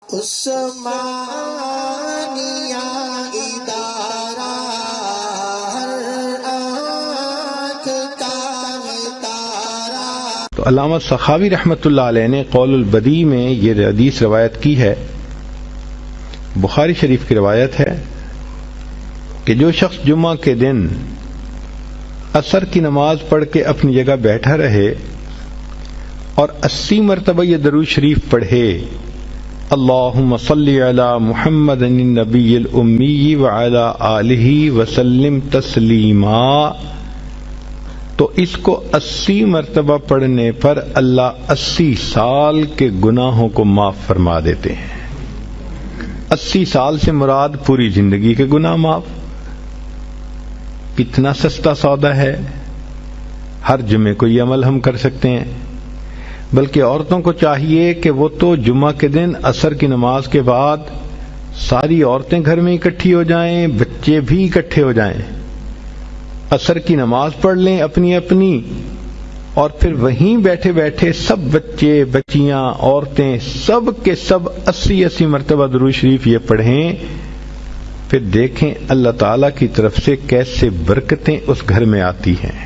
عثمانیہ ادارہ ہر آنکھ کا تارا۔ تو علامہ سخاوی رحمۃ اللہ علیہ نے قول البدیع میں یہ حدیث روایت کی ہے، بخاری شریف کی روایت ہے کہ جو شخص جمعہ کے دن عصر کی نماز پڑھ کے اپنی جگہ بیٹھا رہے اور 80 مرتبہ یہ درود شریف پڑھے، اللہم صلی علی محمد النبی الامی وعلی آلہ وسلم تسلیما، تو اس کو 80 مرتبہ پڑھنے پر اللہ 80 سال کے گناہوں کو معاف فرما دیتے ہیں۔ 80 سال سے مراد پوری زندگی کے گناہ معاف۔ کتنا سستا سودا ہے، ہر جمعے کو یہ عمل ہم کر سکتے ہیں۔ بلکہ عورتوں کو چاہیے کہ وہ تو جمعہ کے دن عصر کی نماز کے بعد ساری عورتیں گھر میں اکٹھی ہو جائیں، بچے بھی اکٹھے ہو جائیں، عصر کی نماز پڑھ لیں اپنی اپنی، اور پھر وہیں بیٹھے بیٹھے سب بچے بچیاں عورتیں سب کے سب 80 مرتبہ درود شریف یہ پڑھیں، پھر دیکھیں اللہ تعالیٰ کی طرف سے کیسے برکتیں اس گھر میں آتی ہیں۔